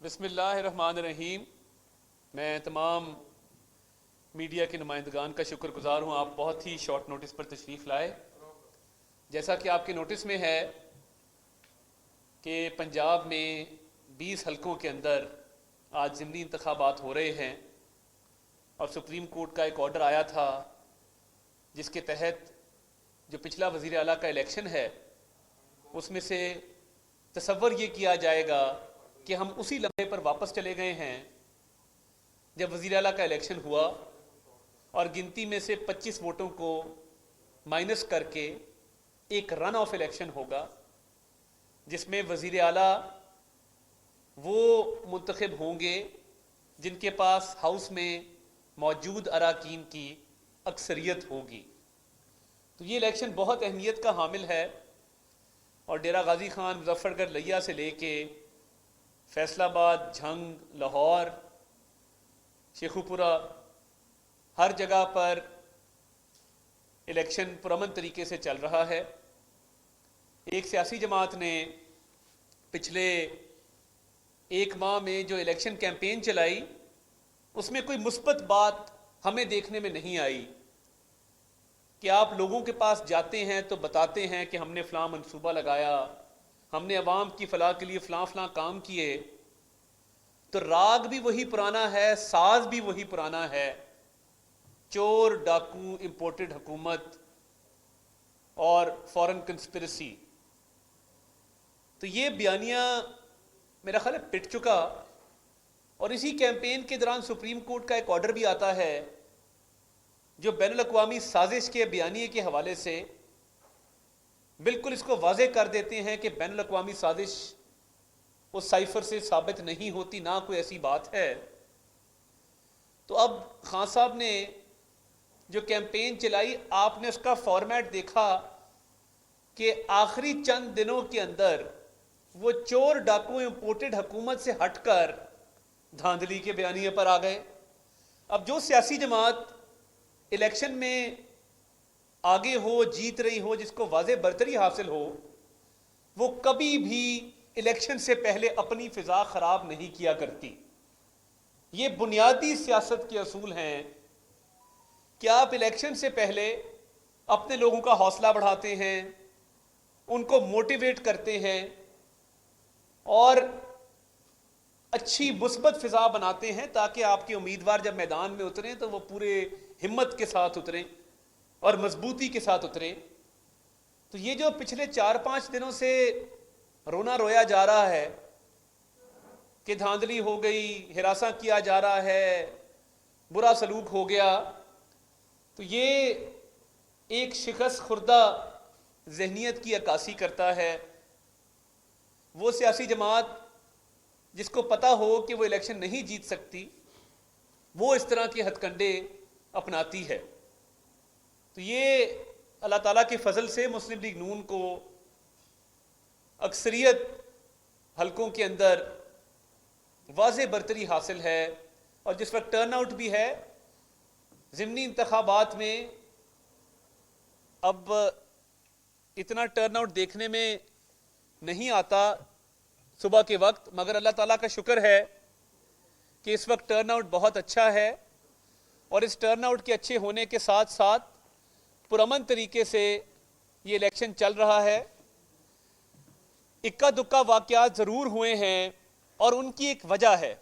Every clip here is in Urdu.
بسم اللہ الرحمن الرحیم۔ میں تمام میڈیا کے نمائندگان کا شکر گزار ہوں، آپ بہت ہی شارٹ نوٹس پر تشریف لائے۔ جیسا کہ آپ کے نوٹس میں ہے کہ پنجاب میں 20 حلقوں کے اندر آج ضمنی انتخابات ہو رہے ہیں، اور سپریم کورٹ کا ایک آرڈر آیا تھا جس کے تحت جو پچھلا وزیر اعلیٰ کا الیکشن ہے اس میں سے تصور یہ کیا جائے گا کہ ہم اسی لمحے پر واپس چلے گئے ہیں جب وزیر اعلیٰ کا الیکشن ہوا، اور گنتی میں سے 25 ووٹوں کو مائنس کر کے ایک رن آف الیکشن ہوگا جس میں وزیر اعلیٰ وہ منتخب ہوں گے جن کے پاس ہاؤس میں موجود اراکین کی اکثریت ہوگی۔ تو یہ الیکشن بہت اہمیت کا حامل ہے، اور ڈیرہ غازی خان، مظفر گڑھ لیا سے لے کے فیصل آباد، جھنگ، لاہور، شیخوپورہ، ہر جگہ پر الیکشن پرامن طریقے سے چل رہا ہے۔ ایک سیاسی جماعت نے پچھلے ایک ماہ میں جو الیکشن کیمپین چلائی اس میں کوئی مثبت بات ہمیں دیکھنے میں نہیں آئی کہ آپ لوگوں کے پاس جاتے ہیں تو بتاتے ہیں کہ ہم نے فلاں منصوبہ لگایا، ہم نے عوام کی فلاح کے لیے فلاں فلاں کام کیے۔ تو راگ بھی وہی پرانا ہے، ساز بھی وہی پرانا ہے، چور، ڈاکو، امپورٹڈ حکومت اور فورن کنسپریسی۔ تو یہ بیانیہ میرا خیال ہے پٹ چکا، اور اسی کیمپین کے دوران سپریم کورٹ کا ایک آرڈر بھی آتا ہے جو بین الاقوامی سازش کے بیانیے کے حوالے سے بالکل اس کو واضح کر دیتے ہیں کہ بین الاقوامی سازش اس سائفر سے ثابت نہیں ہوتی، نہ کوئی ایسی بات ہے۔ تو اب خان صاحب نے جو کیمپین چلائی، آپ نے اس کا فارمیٹ دیکھا کہ آخری چند دنوں کے اندر وہ چور، ڈاکو، امپورٹڈ حکومت سے ہٹ کر دھاندلی کے بیانیے پر آ گئے۔ اب جو سیاسی جماعت الیکشن میں آگے ہو، جیت رہی ہو، جس کو واضح برتری حاصل ہو، وہ کبھی بھی الیکشن سے پہلے اپنی فضا خراب نہیں کیا کرتی۔ یہ بنیادی سیاست کے اصول ہیں کہ آپ الیکشن سے پہلے اپنے لوگوں کا حوصلہ بڑھاتے ہیں، ان کو موٹیویٹ کرتے ہیں، اور اچھی مثبت فضا بناتے ہیں تاکہ آپ کے امیدوار جب میدان میں اتریں تو وہ پورے ہمت کے ساتھ اتریں اور مضبوطی کے ساتھ اتریں۔ تو یہ جو پچھلے 4-5 دنوں سے رونا رویا جا رہا ہے کہ دھاندلی ہو گئی، ہراساں کیا جا رہا ہے، برا سلوک ہو گیا، تو یہ ایک شکست خوردہ ذہنیت کی عکاسی کرتا ہے۔ وہ سیاسی جماعت جس کو پتہ ہو کہ وہ الیکشن نہیں جیت سکتی، وہ اس طرح کے ہتھ کنڈے اپناتی ہے۔ تو یہ اللہ تعالیٰ کے فضل سے مسلم لیگ نون کو اکثریت حلقوں کے اندر واضح برتری حاصل ہے، اور جس وقت ٹرن آؤٹ بھی ہے ضمنی انتخابات میں، اب اتنا ٹرن آؤٹ دیکھنے میں نہیں آتا صبح کے وقت، مگر اللہ تعالیٰ کا شکر ہے کہ اس وقت ٹرن آؤٹ بہت اچھا ہے، اور اس ٹرن آؤٹ کے اچھے ہونے کے ساتھ ساتھ پرامن طریقے سے یہ الیکشن چل رہا ہے۔ اکا دکا واقعات ضرور ہوئے ہیں، اور ان کی ایک وجہ ہے۔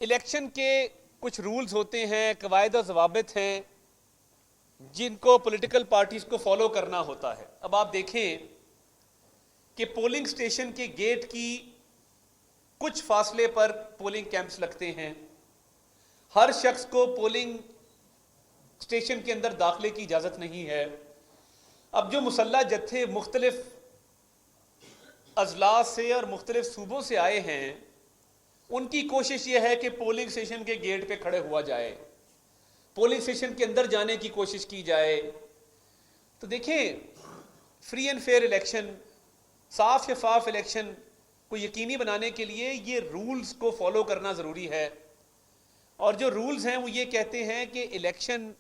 الیکشن کے کچھ رولز ہوتے ہیں، قواعد و ضوابط ہیں جن کو پولیٹیکل پارٹیز کو فالو کرنا ہوتا ہے۔ اب آپ دیکھیں کہ پولنگ سٹیشن کے گیٹ کی کچھ فاصلے پر پولنگ کیمپس لگتے ہیں، ہر شخص کو پولنگ سٹیشن کے اندر داخلے کی اجازت نہیں ہے۔ اب جو مسلح جتھے مختلف اضلاع سے اور مختلف صوبوں سے آئے ہیں، ان کی کوشش یہ ہے کہ پولنگ سٹیشن کے گیٹ پہ کھڑے ہوا جائے، پولنگ سٹیشن کے اندر جانے کی کوشش کی جائے۔ تو دیکھیں، فری اینڈ فیئر الیکشن، صاف شفاف الیکشن کو یقینی بنانے کے لیے یہ رولز کو فالو کرنا ضروری ہے، اور جو رولز ہیں وہ یہ کہتے ہیں کہ الیکشن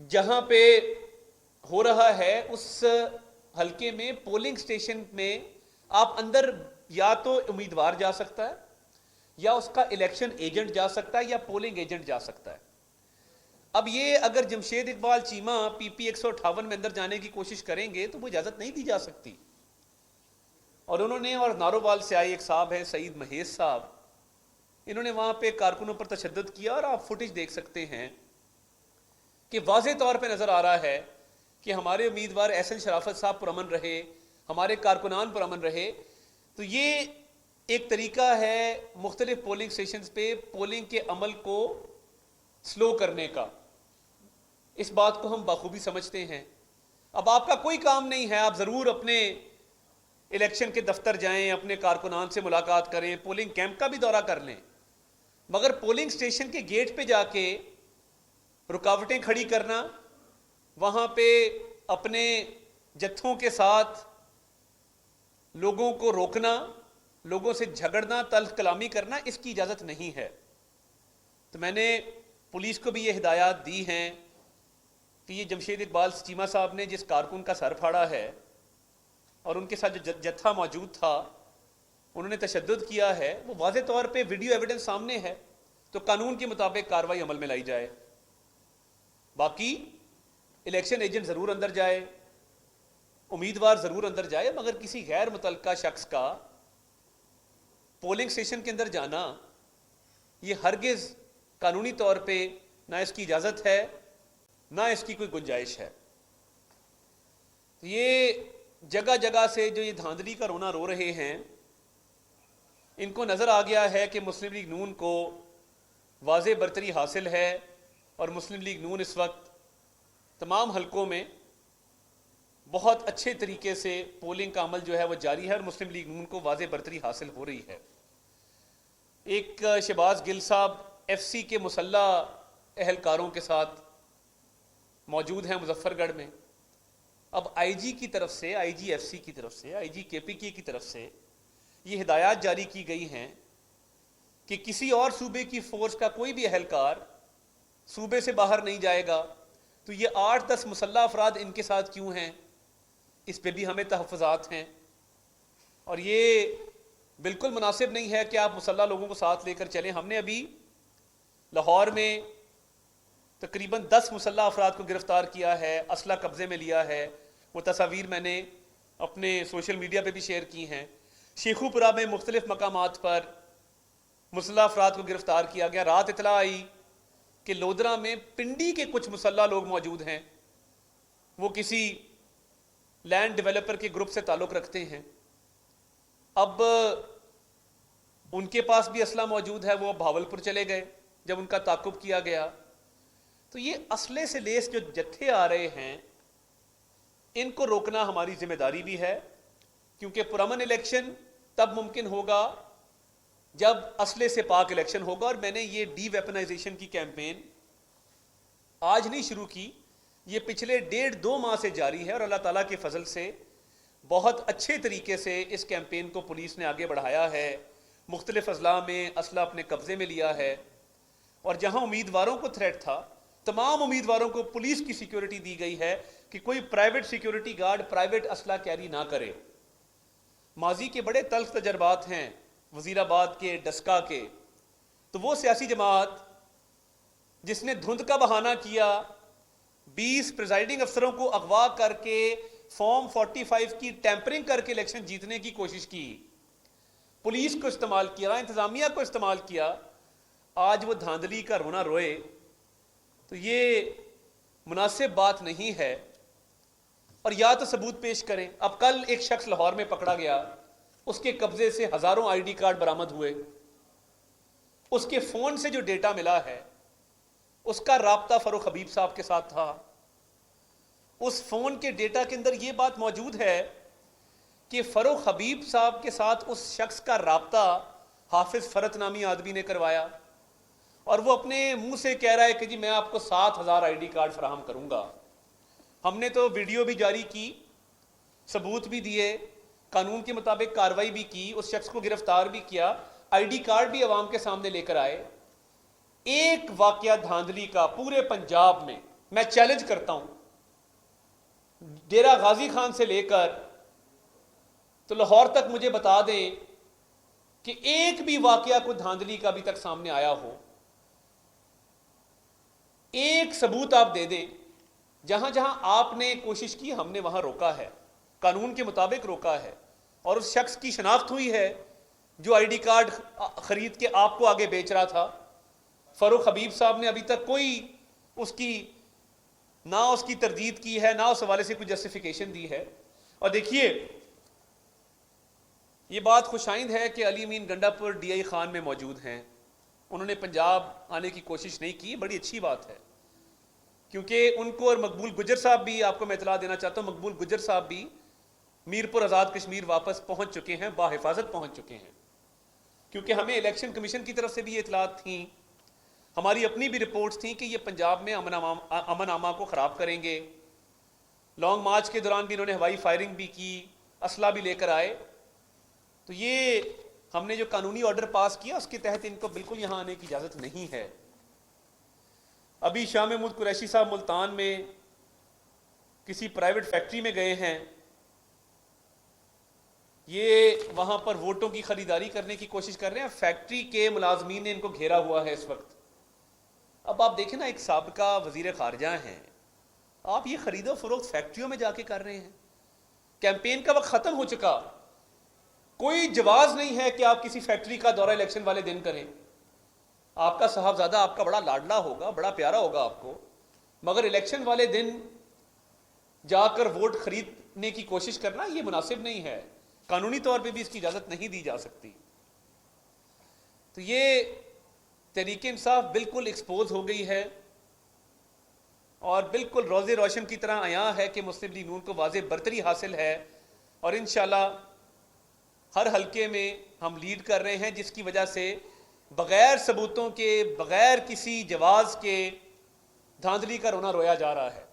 جہاں پہ ہو رہا ہے اس حلقے میں، پولنگ سٹیشن میں آپ اندر یا تو امیدوار جا سکتا ہے، یا اس کا الیکشن ایجنٹ جا سکتا ہے، یا پولنگ ایجنٹ جا سکتا ہے۔ اب یہ اگر جمشید اقبال چیمہ پی پی 158 میں اندر جانے کی کوشش کریں گے تو وہ اجازت نہیں دی جا سکتی۔ اور انہوں نے، اور نارووال سے آئے ایک صاحب ہیں سعید مہیز صاحب، انہوں نے وہاں پہ کارکنوں پر تشدد کیا، اور آپ فوٹیج دیکھ سکتے ہیں کہ واضح طور پہ نظر آ رہا ہے کہ ہمارے امیدوار احسن شرافت صاحب پرامن رہے، ہمارے کارکنان پرامن رہے۔ تو یہ ایک طریقہ ہے مختلف پولنگ سٹیشنز پہ پولنگ کے عمل کو سلو کرنے کا۔ اس بات کو ہم بخوبی سمجھتے ہیں۔ اب آپ کا کوئی کام نہیں ہے، آپ ضرور اپنے الیکشن کے دفتر جائیں، اپنے کارکنان سے ملاقات کریں، پولنگ کیمپ کا بھی دورہ کر لیں، مگر پولنگ سٹیشن کے گیٹ پہ جا کے رکاوٹیں کھڑی کرنا، وہاں پہ اپنے جتھوں کے ساتھ لوگوں کو روکنا، لوگوں سے جھگڑنا، تلخ کلامی کرنا، اس کی اجازت نہیں ہے۔ تو میں نے پولیس کو بھی یہ ہدایات دی ہیں کہ یہ جمشید اقبال چیمہ صاحب نے جس کارکن کا سر پھاڑا ہے اور ان کے ساتھ جو جتھا موجود تھا، انہوں نے تشدد کیا ہے، وہ واضح طور پہ ویڈیو ایویڈنس سامنے ہے، تو قانون کے مطابق کارروائی عمل میں لائی جائے۔ باقی الیکشن ایجنٹ ضرور اندر جائے، امیدوار ضرور اندر جائے، مگر کسی غیر متعلقہ شخص کا پولنگ سٹیشن کے اندر جانا یہ ہرگز قانونی طور پہ نہ اس کی اجازت ہے، نہ اس کی کوئی گنجائش ہے۔ یہ جگہ جگہ سے جو یہ دھاندلی کا رونا رو رہے ہیں، ان کو نظر آ گیا ہے کہ مسلم لیگ نون کو واضح برتری حاصل ہے، اور مسلم لیگ نون اس وقت تمام حلقوں میں بہت اچھے طریقے سے پولنگ کا عمل جو ہے وہ جاری ہے، اور مسلم لیگ نون کو واضح برتری حاصل ہو رہی ہے۔ ایک شہباز گل صاحب ایف سی کے مسلح اہلکاروں کے ساتھ موجود ہیں مظفر گڑھ میں۔ اب آئی جی کی طرف سے، آئی جی ایف سی کی طرف سے، آئی جی کے پی کے کی طرف سے یہ ہدایات جاری کی گئی ہیں کہ کسی اور صوبے کی فورس کا کوئی بھی اہلکار صوبے سے باہر نہیں جائے گا۔ تو یہ 8-10 مسلح افراد ان کے ساتھ کیوں ہیں، اس پہ بھی ہمیں تحفظات ہیں، اور یہ بالکل مناسب نہیں ہے کہ آپ مسلح لوگوں کو ساتھ لے کر چلیں۔ ہم نے ابھی لاہور میں تقریباً 10 مسلح افراد کو گرفتار کیا ہے، اسلحہ قبضے میں لیا ہے، وہ تصاویر میں نے اپنے سوشل میڈیا پہ بھی شیئر کی ہیں۔ شیخو پورہ میں مختلف مقامات پر مسلح افراد کو گرفتار کیا گیا۔ رات اطلاع آئی کہ لودرا میں پنڈی کے کچھ مسلح لوگ موجود ہیں، وہ کسی لینڈ ڈیولپر کے گروپ سے تعلق رکھتے ہیں۔ اب ان کے پاس بھی اسلحہ موجود ہے، وہ بھاولپور چلے گئے جب ان کا تعاقب کیا گیا۔ تو یہ اسلحے سے لیس جو جتھے آ رہے ہیں، ان کو روکنا ہماری ذمہ داری بھی ہے، کیونکہ پرامن الیکشن تب ممکن ہوگا جب اسلحے سے پاک الیکشن ہوگا۔ اور میں نے یہ ڈی ویپنائزیشن کی کیمپین آج نہیں شروع کی، یہ پچھلے 1.5-2 ماہ سے جاری ہے، اور اللہ تعالیٰ کے فضل سے بہت اچھے طریقے سے اس کیمپین کو پولیس نے آگے بڑھایا ہے، مختلف اضلاع میں اسلحہ اپنے قبضے میں لیا ہے، اور جہاں امیدواروں کو تھریٹ تھا، تمام امیدواروں کو پولیس کی سیکیورٹی دی گئی ہے کہ کوئی پرائیویٹ سیکیورٹی گارڈ پرائیویٹ اسلحہ کیری نہ کرے۔ ماضی کے بڑے تلخ تجربات ہیں وزیر آباد کے، ڈسکا کے، تو وہ سیاسی جماعت جس نے دھند کا بہانہ کیا، 20 پریزائڈنگ افسروں کو اغوا کر کے فارم 45 کی ٹیمپرنگ کر کے الیکشن جیتنے کی کوشش کی، پولیس کو استعمال کیا، انتظامیہ کو استعمال کیا، آج وہ دھاندلی کا رونا روئے، تو یہ مناسب بات نہیں ہے۔ اور یا تو ثبوت پیش کریں۔ اب کل ایک شخص لاہور میں پکڑا گیا، اس کے قبضے سے ہزاروں آئی ڈی کارڈ برآمد ہوئے، اس کے فون سے جو ڈیٹا ملا ہے اس کا رابطہ فاروق حبیب صاحب کے ساتھ تھا۔ اس فون کے ڈیٹا کے اندر یہ بات موجود ہے کہ فاروق حبیب صاحب کے ساتھ اس شخص کا رابطہ حافظ فرت نامی آدمی نے کروایا، اور وہ اپنے منہ سے کہہ رہا ہے کہ جی میں آپ کو 7,000 آئی ڈی کارڈ فراہم کروں گا۔ ہم نے تو ویڈیو بھی جاری کی، ثبوت بھی دیے، قانون کے مطابق کارروائی بھی کی، اس شخص کو گرفتار بھی کیا، آئی ڈی کارڈ بھی عوام کے سامنے لے کر آئے۔ ایک واقعہ دھاندلی کا پورے پنجاب میں، میں چیلنج کرتا ہوں، ڈیرہ غازی خان سے لے کر تو لاہور تک مجھے بتا دیں کہ ایک بھی واقعہ کو دھاندلی کا ابھی تک سامنے آیا ہو، ایک ثبوت آپ دے دیں جہاں جہاں آپ نے کوشش کی ہم نے وہاں روکا ہے، قانون کے مطابق روکا ہے، اور اس شخص کی شناخت ہوئی ہے جو آئی ڈی کارڈ خرید کے آپ کو آگے بیچ رہا تھا۔ فاروق حبیب صاحب نے ابھی تک کوئی اس کی تردید کی ہے، نہ اس حوالے سے کوئی جسٹیفیکیشن دی ہے۔ اور دیکھیے یہ بات خوش آئند ہے کہ علی امین گنڈا پور ڈی آئی خان میں موجود ہیں، انہوں نے پنجاب آنے کی کوشش نہیں کی، بڑی اچھی بات ہے، کیونکہ ان کو اور مقبول گجر صاحب بھی، آپ کو میں اطلاع دینا چاہتا ہوں، مقبول گجر صاحب بھی میرپور آزاد کشمیر واپس پہنچ چکے ہیں، باحفاظت پہنچ چکے ہیں، کیونکہ ہمیں الیکشن کمیشن کی طرف سے بھی یہ اطلاعات تھیں، ہماری اپنی بھی رپورٹس تھیں کہ یہ پنجاب میں امن امان کو خراب کریں گے۔ لانگ مارچ کے دوران بھی انہوں نے ہوائی فائرنگ بھی کی، اسلحہ بھی لے کر آئے، تو یہ ہم نے جو قانونی آرڈر پاس کیا اس کے تحت ان کو بالکل یہاں آنے کی اجازت نہیں ہے۔ ابھی شاہ محمود قریشی صاحب ملتان میں کسی پرائیویٹ فیکٹری میں گئے ہیں، یہ وہاں پر ووٹوں کی خریداری کرنے کی کوشش کر رہے ہیں، فیکٹری کے ملازمین نے ان کو گھیرا ہوا ہے اس وقت۔ اب آپ دیکھیں نا، ایک سابقہ وزیر خارجہ ہیں، آپ یہ خرید و فروخت فیکٹریوں میں جا کے کر رہے ہیں، کیمپین کا وقت ختم ہو چکا، کوئی جواز نہیں ہے کہ آپ کسی فیکٹری کا دورہ الیکشن والے دن کریں۔ آپ کا صاحبزادہ آپ کا بڑا لاڈلا ہوگا، بڑا پیارا ہوگا آپ کو، مگر الیکشن والے دن جا کر ووٹ خریدنے کی کوشش کرنا یہ مناسب نہیں ہے، قانونی طور پہ بھی اس کی اجازت نہیں دی جا سکتی۔ تو یہ تحریک انصاف بالکل ایکسپوز ہو گئی ہے اور بالکل روز روشن کی طرح عیاں ہے کہ مسلم لیگ نون کو واضح برتری حاصل ہے، اور انشاءاللہ ہر حلقے میں ہم لیڈ کر رہے ہیں، جس کی وجہ سے بغیر ثبوتوں کے، بغیر کسی جواز کے دھاندلی کا رونا رویا جا رہا ہے۔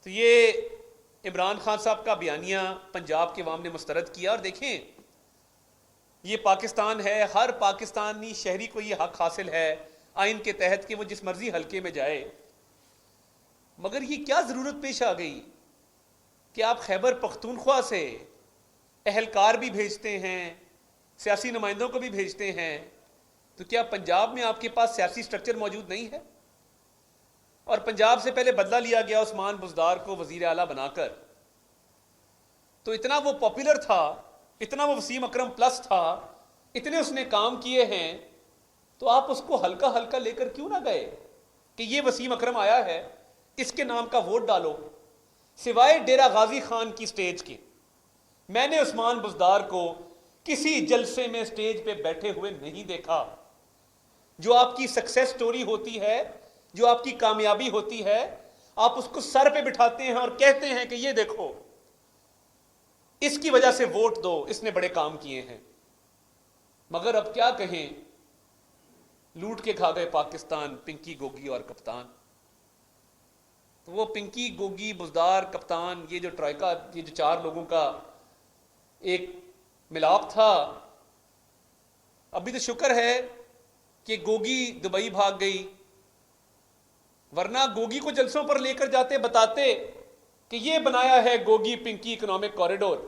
تو یہ عمران خان صاحب کا بیانیہ پنجاب کے عوام نے مسترد کیا، اور دیکھیں یہ پاکستان ہے، ہر پاکستانی شہری کو یہ حق حاصل ہے آئین کے تحت کہ وہ جس مرضی حلقے میں جائے، مگر یہ کیا ضرورت پیش آ گئی کہ آپ خیبر پختونخوا سے اہلکار بھی بھیجتے ہیں، سیاسی نمائندوں کو بھی بھیجتے ہیں، تو کیا پنجاب میں آپ کے پاس سیاسی سٹرکچر موجود نہیں ہے؟ اور پنجاب سے پہلے بدلہ لیا گیا عثمان بزدار کو وزیر اعلیٰ بنا کر، تو اتنا وہ پاپولر تھا، اتنا وہ وسیم اکرم پلس تھا، اتنے اس نے کام کیے ہیں، تو آپ اس کو ہلکا ہلکا لے کر کیوں نہ گئے کہ یہ وسیم اکرم آیا ہے، اس کے نام کا ووٹ ڈالو؟ سوائے ڈیرہ غازی خان کی سٹیج کے میں نے عثمان بزدار کو کسی جلسے میں سٹیج پہ بیٹھے ہوئے نہیں دیکھا۔ جو آپ کی سکسیس سٹوری ہوتی ہے، جو آپ کی کامیابی ہوتی ہے، آپ اس کو سر پہ بٹھاتے ہیں اور کہتے ہیں کہ یہ دیکھو اس کی وجہ سے ووٹ دو، اس نے بڑے کام کیے ہیں، مگر اب کیا کہیں، لوٹ کے کھا گئے پاکستان پنکی گوگی اور کپتان۔ تو وہ پنکی گوگی بزدار کپتان، یہ جو ٹرائکا، یہ جو چار لوگوں کا ایک ملاپ تھا، ابھی تو شکر ہے کہ گوگی دبئی بھاگ گئی، ورنہ گوگی کو جلسوں پر لے کر جاتے، بتاتے کہ یہ بنایا ہے گوگی پنکی اکنامک کوریڈور،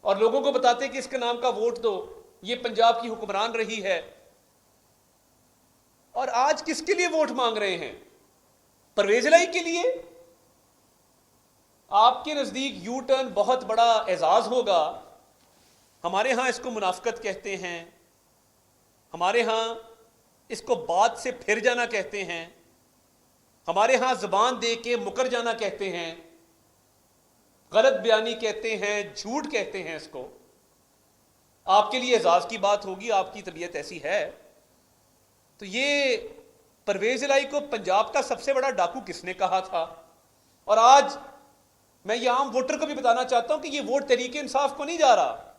اور لوگوں کو بتاتے کہ اس کے نام کا ووٹ دو، یہ پنجاب کی حکمران رہی ہے۔ اور آج کس کے لیے ووٹ مانگ رہے ہیں؟ پرویز الہی کے لیے؟ آپ کے نزدیک یو ٹرن بہت بڑا اعزاز ہوگا، ہمارے ہاں اس کو منافقت کہتے ہیں، ہمارے ہاں اس کو بات سے پھر جانا کہتے ہیں، ہمارے ہاں زبان دے کے مکر جانا کہتے ہیں، غلط بیانی کہتے ہیں، جھوٹ کہتے ہیں اس کو۔ آپ کے لیے اعزاز کی بات ہوگی، آپ کی طبیعت ایسی ہے۔ تو یہ پرویز الہی کو پنجاب کا سب سے بڑا ڈاکو کس نے کہا تھا؟ اور آج میں یہ عام ووٹر کو بھی بتانا چاہتا ہوں کہ یہ ووٹ تحریک انصاف کو نہیں جا رہا،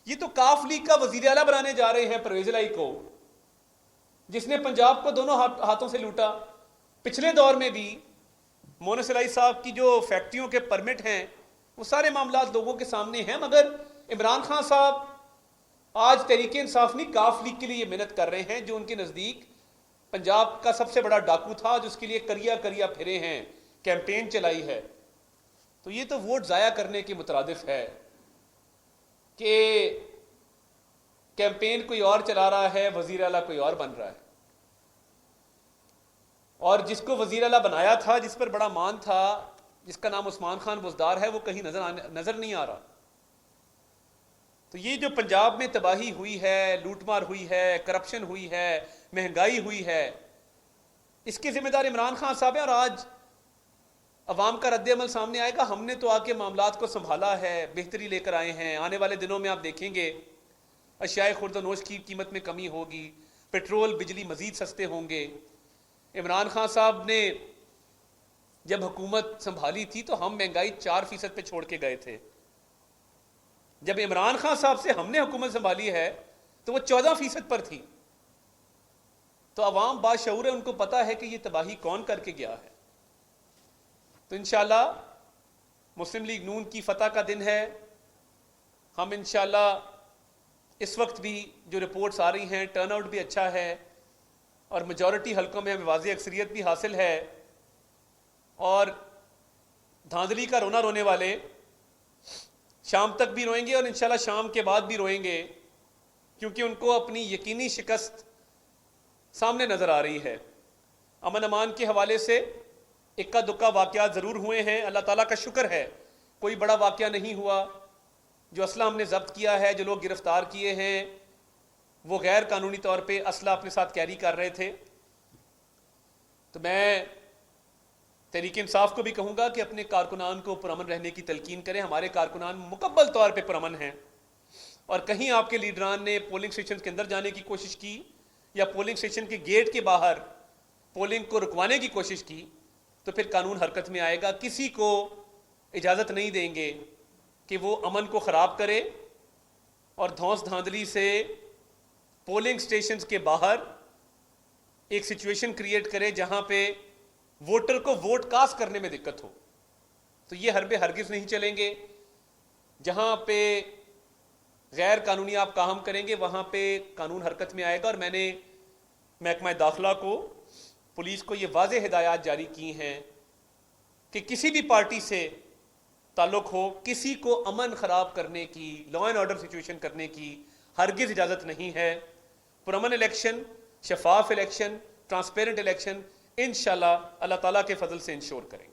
یہ تو کاف لیگ کا وزیر اعلیٰ بنانے جا رہے ہیں پرویز الہی کو، جس نے پنجاب کو دونوں ہاتھوں سے لوٹا۔ پچھلے دور میں بھی مونس الہی صاحب کی جو فیکٹریوں کے پرمٹ ہیں، وہ سارے معاملات لوگوں کے سامنے ہیں، مگر عمران خان صاحب آج تحریک انصاف نہیں، کاف لیگ کے لیے یہ محنت کر رہے ہیں، جو ان کے نزدیک پنجاب کا سب سے بڑا ڈاکو تھا، جس کے لیے کریا کریا پھرے ہیں، کیمپین چلائی ہے۔ تو یہ تو ووٹ ضائع کرنے کے مترادف ہے۔ کہ کیمپین کوئی اور چلا رہا ہے، وزیر اعلیٰ کوئی اور بن رہا ہے، اور جس کو وزیر اعلیٰ بنایا تھا، جس پر بڑا مان تھا، جس کا نام عثمان خان بزدار ہے، وہ کہیں نظر نہیں آ رہا۔ تو یہ جو پنجاب میں تباہی ہوئی ہے، لوٹ مار ہوئی ہے، کرپشن ہوئی ہے، مہنگائی ہوئی ہے، اس کے ذمہ دار عمران خان صاحب ہیں، اور آج عوام کا رد عمل سامنے آئے گا۔ ہم نے تو آ کے معاملات کو سنبھالا ہے، بہتری لے کر آئے ہیں۔ آنے والے دنوں میں آپ دیکھیں گے اشیاء خرد و نوش کی قیمت میں کمی ہوگی، پیٹرول بجلی مزید سستے ہوں گے۔ عمران خان صاحب نے جب حکومت سنبھالی تھی تو ہم مہنگائی 4% پہ چھوڑ کے گئے تھے۔ جب عمران خان صاحب سے ہم نے حکومت سنبھالی ہے تو وہ 14% پر تھی۔ تو عوام باشعور ہے، ان کو پتا ہے کہ یہ تباہی کون کر کے گیا ہے۔ تو انشاءاللہ مسلم لیگ نون کی فتح کا دن ہے۔ ہم انشاءاللہ اس وقت بھی جو رپورٹس آ رہی ہیں، ٹرن آؤٹ بھی اچھا ہے، اور میجورٹی حلقوں میں ہمیں واضح اکثریت بھی حاصل ہے، اور دھاندلی کا رونا رونے والے شام تک بھی روئیں گے، اور انشاءاللہ شام کے بعد بھی روئیں گے، کیونکہ ان کو اپنی یقینی شکست سامنے نظر آ رہی ہے۔ امن امان کے حوالے سے اکا دکا واقعات ضرور ہوئے ہیں، اللہ تعالیٰ کا شکر ہے کوئی بڑا واقعہ نہیں ہوا۔ جو اسلحہ ہم نے ضبط کیا ہے، جو لوگ گرفتار کیے ہیں، وہ غیر قانونی طور پہ اسلحہ اپنے ساتھ کیری کر رہے تھے۔ تو میں تحریک انصاف کو بھی کہوں گا کہ اپنے کارکنان کو پرامن رہنے کی تلقین کریں۔ ہمارے کارکنان مکمل طور پہ پرامن ہیں، اور کہیں آپ کے لیڈران نے پولنگ اسٹیشن کے اندر جانے کی کوشش کی یا پولنگ اسٹیشن کے گیٹ کے باہر پولنگ کو رکوانے کی کوشش کی تو پھر قانون حرکت میں آئے گا۔ کسی کو اجازت نہیں دیں گے کہ وہ امن کو خراب کرے اور دھونس دھاندلی سے پولنگ اسٹیشنز کے باہر ایک سچویشن کریٹ کرے جہاں پہ ووٹر کو ووٹ کاسٹ کرنے میں دقت ہو۔ تو یہ حربے ہرگز نہیں چلیں گے۔ جہاں پہ غیر قانونی آپ کام کریں گے وہاں پہ قانون حرکت میں آئے گا، اور میں نے محکمہ داخلہ کو، پولیس کو یہ واضح ہدایات جاری کی ہیں کہ کسی بھی پارٹی سے تعلق ہو، کسی کو امن خراب کرنے کی، لا اینڈ آرڈر سچویشن کرنے کی ہرگز اجازت نہیں ہے۔ پرامن الیکشن، شفاف الیکشن، ٹرانسپیرنٹ الیکشن انشاءاللہ اللہ تعالیٰ کے فضل سے انشور کریں گے۔